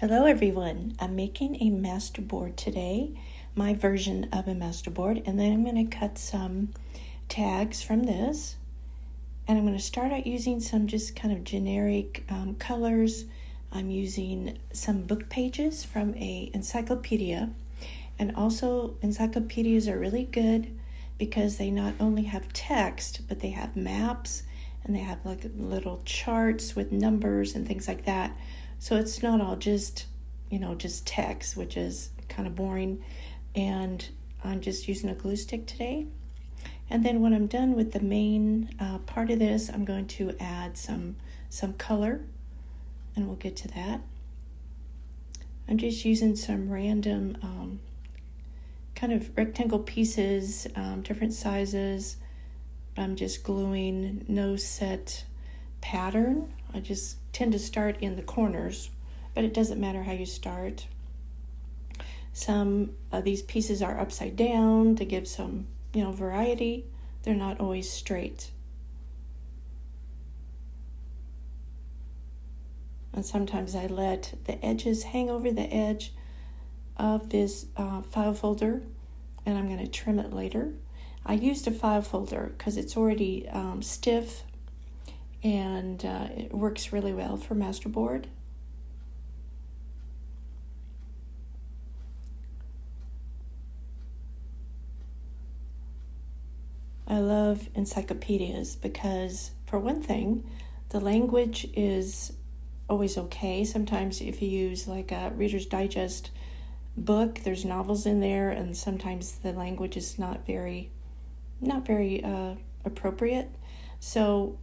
Hello everyone, I'm making a masterboard today, my version of a masterboard, and then I'm going to cut some tags from this, and I'm going to start out using some just kind of generic colors. I'm using some book pages from a encyclopedia, and also encyclopedias are really good because they not only have text, but they have maps, and they have like little charts with numbers and things like that. So it's not all just text, which is kind of boring. And I'm just using a glue stick today. And then when I'm done with the main part of this, I'm going to add some color, and we'll get to that. I'm just using some random kind of rectangle pieces, different sizes. I'm just gluing, no set pattern. I just tend to start in the corners, but it doesn't matter how you start. Some of these pieces are upside down to give some, variety. They're not always straight. And sometimes I let the edges hang over the edge of this file folder, and I'm going to trim it later. I used a file folder because it's already stiff, and it works really well for Masterboard. I love encyclopedias because, for one thing, the language is always okay. Sometimes if you use like a Reader's Digest book, there's novels in there, and sometimes the language is not very appropriate. So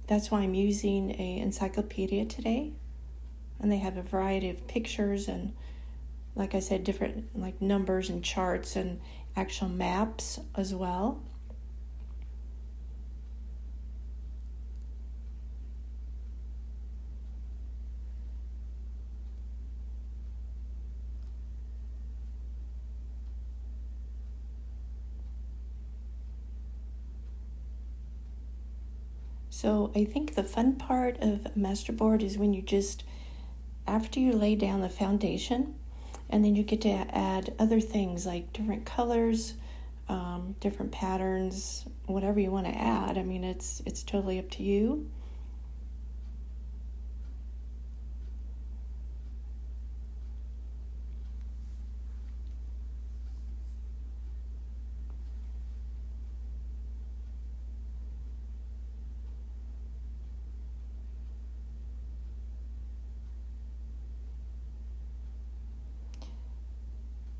that's why I'm using a encyclopedia today, and they have a variety of pictures and, like I said, different like numbers and charts and actual maps as well. So I think the fun part of Masterboard is when after you lay down the foundation, and then you get to add other things like different colors, different patterns, whatever you want to add. I mean, it's totally up to you.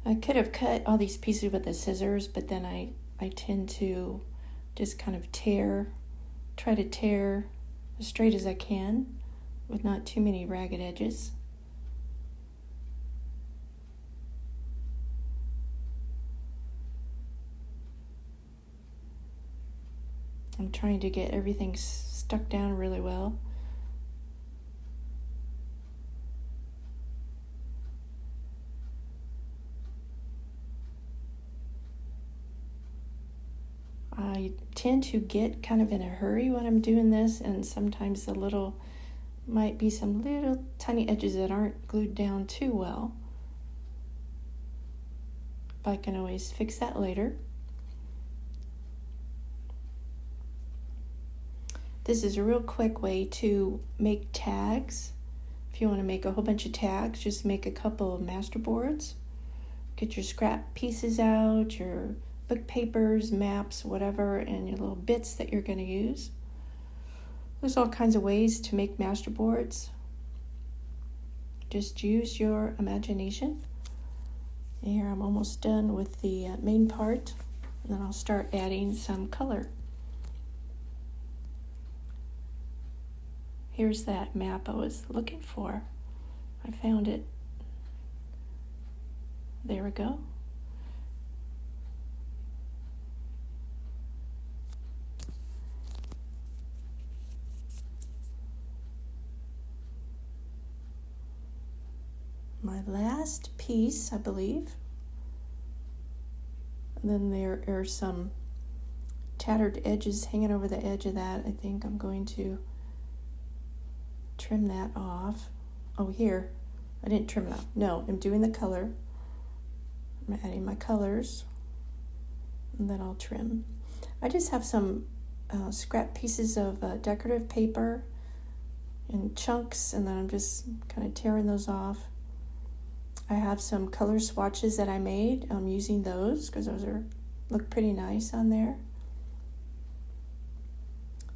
I could have cut all these pieces with the scissors, but then I tend to just kind of try to tear as straight as I can with not too many ragged edges. I'm trying to get everything stuck down really well. I tend to get kind of in a hurry when I'm doing this, and sometimes might be some little tiny edges that aren't glued down too well. But I can always fix that later. This is a real quick way to make tags. If you want to make a whole bunch of tags, just make a couple of masterboards. Get your scrap pieces out, your book papers, maps, whatever, and your little bits that you're going to use. There's all kinds of ways to make masterboards. Just use your imagination. Here I'm almost done with the main part, and then I'll start adding some color. Here's that map I was looking for. I found it. There we go. My last piece, I believe. And then there are some tattered edges hanging over the edge of that. I think I'm going to trim that off. Oh, here. I didn't trim it off. No, I'm doing the color. I'm adding my colors, and then I'll trim. I just have some scrap pieces of decorative paper in chunks, and then I'm just kind of tearing those off. I have some color swatches that I made. I'm using those because those look pretty nice on there.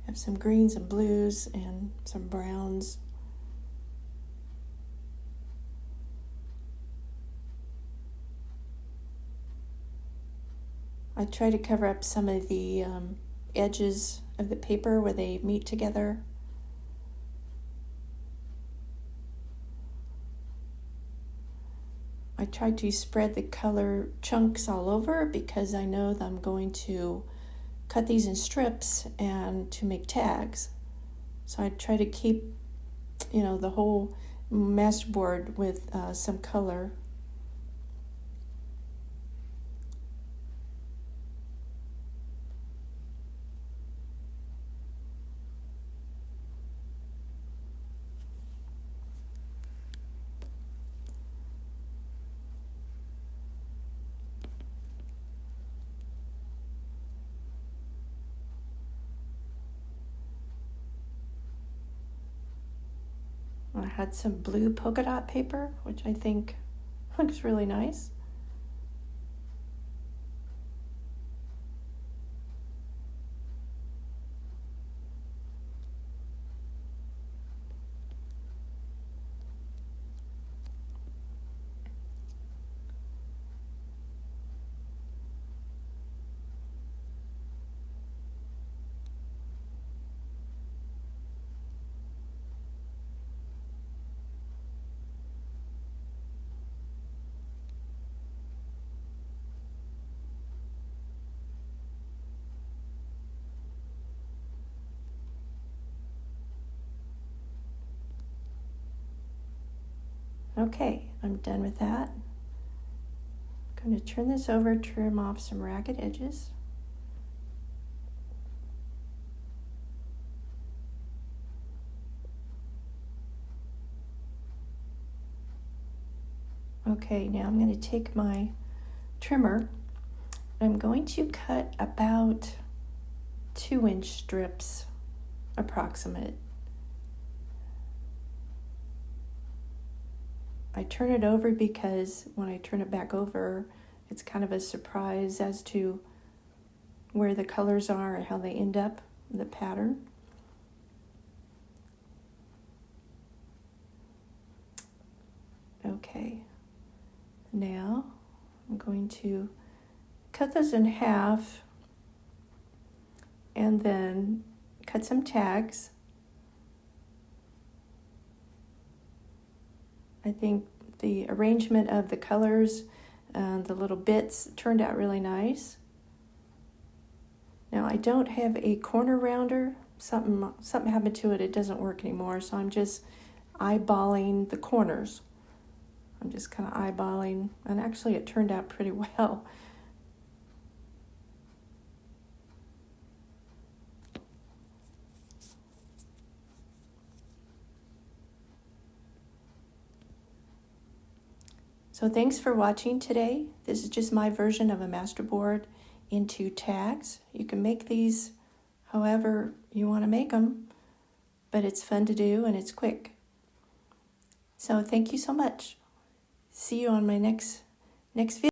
I have some greens and blues and some browns. I try to cover up some of the edges of the paper where they meet together. I try to spread the color chunks all over because I know that I'm going to cut these in strips and to make tags. So I try to keep, the whole masterboard with some color. I had some blue polka dot paper, which I think looks really nice. Okay, I'm done with that. I'm going to turn this over, trim off some ragged edges. Okay, now I'm going to take my trimmer. I'm going to cut about 2-inch strips, approximate. I turn it over because when I turn it back over, it's kind of a surprise as to where the colors are and how they end up in the pattern. Okay, now I'm going to cut those in half and then cut some tags. I think the arrangement of the colors and the little bits turned out really nice. Now I don't have a corner rounder. Something happened to it. It doesn't work anymore, so I'm just eyeballing the corners. I'm just kind of eyeballing, and actually it turned out pretty well. So thanks for watching today. This is just my version of a masterboard into tags. You can make these however you want to make them, but it's fun to do and it's quick. So thank you so much. See you on my next video.